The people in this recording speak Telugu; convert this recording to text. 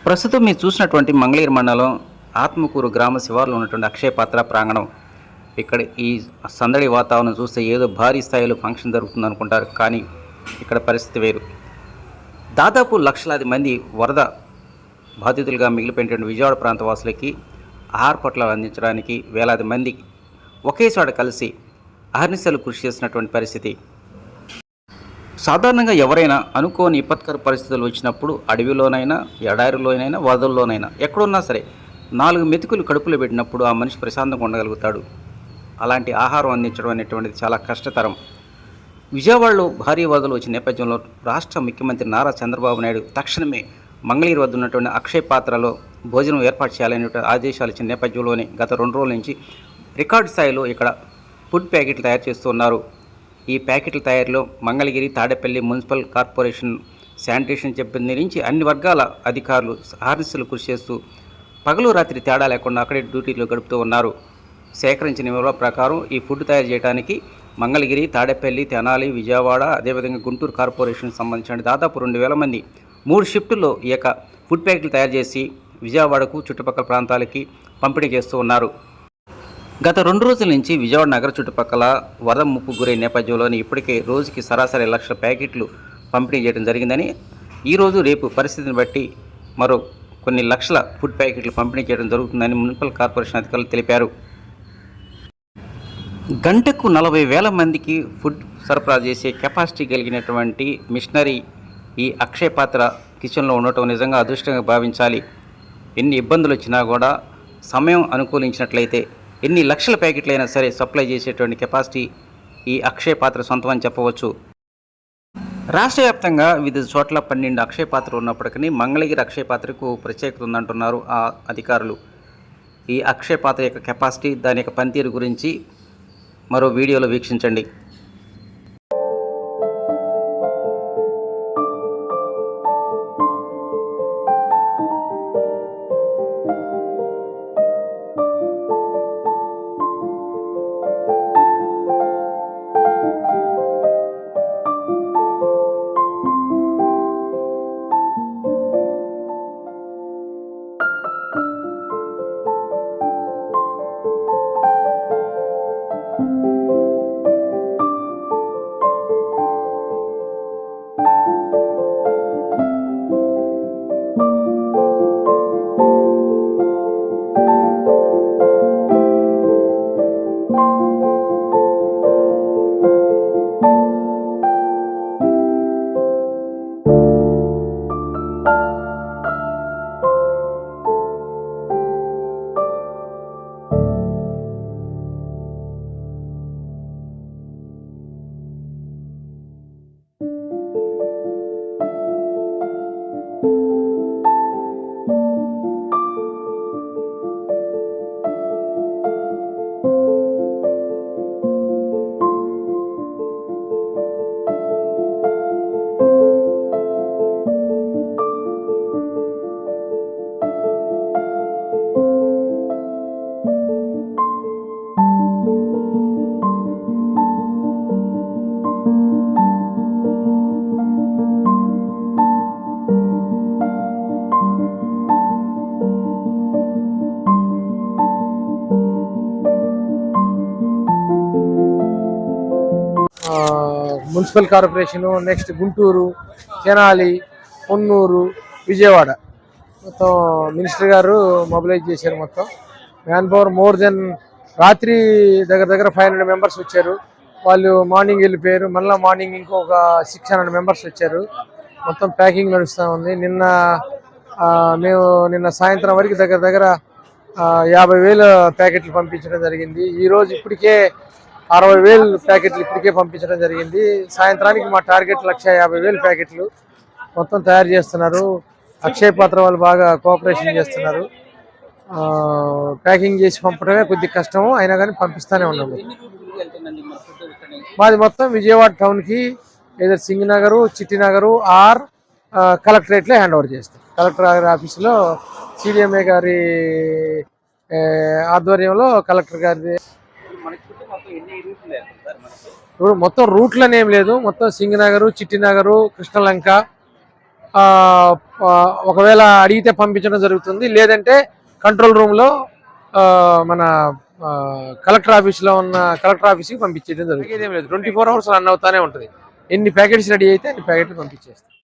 ప్రస్తుతం మీరు చూసినటువంటి మంగళగిరి మండలం ఆత్మకూరు గ్రామ శివారులో ఉన్నటువంటి అక్షయ పాత్ర ప్రాంగణం. ఇక్కడ ఈ సందడి వాతావరణం చూస్తే ఏదో భారీ స్థాయిలో ఫంక్షన్ జరుగుతుంది అనుకుంటారు, కానీ ఇక్కడ పరిస్థితి వేరు. దాదాపు లక్షలాది మంది వరద బాధితులుగా మిగిలిపోయినటువంటి విజయవాడ ప్రాంత వాసులకి ఆహార పొట్లాలు అందించడానికి వేలాది మంది ఒకేసారి కలిసి అహర్నిశలు కృషి చేసినటువంటి పరిస్థితి. సాధారణంగా ఎవరైనా అనుకోని విపత్కర పరిస్థితులు వచ్చినప్పుడు అడవిలోనైనా, ఎడారిలోనైనా, వరదల్లోనైనా ఎక్కడున్నా సరే 4 మెతుకులు కడుపులో పెట్టినప్పుడు ఆ మనిషి ప్రశాంతంగా ఉండగలుగుతాడు. అలాంటి ఆహారం అందించడం అనేటువంటిది చాలా కష్టతరం. విజయవాడలో భారీ వరదలు వచ్చిన నేపథ్యంలో రాష్ట్ర ముఖ్యమంత్రి నారా చంద్రబాబు నాయుడు తక్షణమే మంగళగిరి వద్ద ఉన్నటువంటి అక్షయ పాత్రలో భోజనం ఏర్పాటు చేయాలనే ఆదేశాలు ఇచ్చిన నేపథ్యంలోనే గత 2 రోజుల నుంచి రికార్డు స్థాయిలో ఇక్కడ ఫుడ్ ప్యాకెట్లు తయారు చేస్తున్నారు. ఈ ప్యాకెట్ల తయారీలో Mangalagiri, Tadepalli municipal corporation, sanitation సిబ్బంది నుంచి అన్ని వర్గాల అధికారులు అహర్నిశలు కృషి చేస్తూ పగలు రాత్రి తేడా లేకుండా అక్కడే డ్యూటీలో గడుపుతూ ఉన్నారు. సేకరించిన వివరాల ప్రకారం ఈ ఫుడ్ తయారు చేయడానికి మంగళగిరి, తాడేపల్లి, తెనాలి, విజయవాడ, అదేవిధంగా గుంటూరు కార్పొరేషన్ సంబంధించిన దాదాపు 2000 మంది 3 షిఫ్టుల్లో ఈ యొక్క ఫుడ్ ప్యాకెట్లు తయారు చేసి విజయవాడకు చుట్టుపక్కల ప్రాంతాలకి పంపిణీ చేస్తూ ఉన్నారు. గత 2 రోజుల నుంచి విజయవాడ నగర చుట్టుపక్కల వరద ముప్పు గురై నేపథ్యంలోనే ఇప్పటికే రోజుకి సరాసరి 1 లక్షల ప్యాకెట్లు పంపిణీ చేయడం జరిగిందని, ఈరోజు రేపు పరిస్థితిని బట్టి మరో కొన్ని లక్షల ఫుడ్ ప్యాకెట్లు పంపిణీ చేయడం జరుగుతుందని మున్సిపల్ కార్పొరేషన్ అధికారులు తెలిపారు. గంటకు 40,000 మందికి ఫుడ్ సరఫరా చేసే కెపాసిటీ కలిగినటువంటి మిషనరీ ఈ అక్షయ పాత్ర కిచెన్లో ఉండటం నిజంగా అదృష్టంగా భావించాలి. ఎన్ని ఇబ్బందులు వచ్చినా కూడా సమయం అనుకూలించినట్లయితే ఎన్ని లక్షల ప్యాకెట్లైనా సరే సప్లై చేసేటువంటి కెపాసిటీ ఈ అక్షయ పాత్ర సొంతం అని చెప్పవచ్చు. రాష్ట్ర వ్యాప్తంగా వివిధ చోట్ల 12 అక్షయ పాత్రలు ఉన్నప్పటికీ మంగళగిరి అక్షయ పాత్రకు ప్రత్యేకత ఉందంటున్నారు ఆ అధికారులు. ఈ అక్షయ పాత్ర యొక్క కెపాసిటీ, దాని యొక్క పనితీరు గురించి మరో వీడియోలో వీక్షించండి. Municipal corporation, next Guntur, Tenali, Ponnur, Vijayawada మొత్తం మినిస్టర్ గారు మొబిలైజ్ చేశారు. మొత్తం మ్యాన్ పవర్ మోర్ దెన్ రాత్రి దగ్గర 500 మెంబర్స్ వచ్చారు. వాళ్ళు మార్నింగ్ వెళ్ళిపోయారు. మళ్ళీ మార్నింగ్ ఇంకొక 600 మెంబర్స్ వచ్చారు. మొత్తం ప్యాకింగ్ నడుస్తూ ఉంది. నిన్న సాయంత్రం వరకు దగ్గర 50,000 ప్యాకెట్లు పంపించడం జరిగింది. ఈరోజు ఇప్పటికే 60,000 ప్యాకెట్లు ఇప్పటికే పంపించడం జరిగింది. సాయంత్రానికి మా టార్గెట్ 150,000 ప్యాకెట్లు మొత్తం తయారు చేస్తున్నారు. అక్షయ పాత్ర వాళ్ళు బాగా కోఆపరేషన్ చేస్తున్నారు. ప్యాకింగ్ చేసి పంపడమే కొద్ది కష్టము, అయినా కానీ పంపిస్తూనే ఉన్నాము. మాది మొత్తం విజయవాడ టౌన్కి ఏదో సింగనగరు, చిట్టినగరు ఆర్ కలెక్టరేట్లో హ్యాండ్ ఓవర్ చేస్తాం. కలెక్టర్ గారి ఆఫీసులో సిడిఎంఏ గారి ఆధ్వర్యంలో కలెక్టర్ గారి మొత్తం రూట్లనే ఏం లేదు. మొత్తం సింగనగరు, చిట్టినగరు, కృష్ణలంక, ఆ, ఆ, ఒకవేళ అడిగితే పంపించడం జరుగుతుంది, లేదంటే కంట్రోల్ రూమ్లో మన కలెక్టర్ ఆఫీస్లో ఉన్న కలెక్టర్ ఆఫీస్కి పంపించేయడం జరుగుతుంది. ఇదేం లేదు, 24 hours రన్ అవుతానే ఉంటుంది. ఎన్ని ప్యాకెట్స్ రెడీ అయితే అన్ని ప్యాకెట్లు పంపించేస్తాం.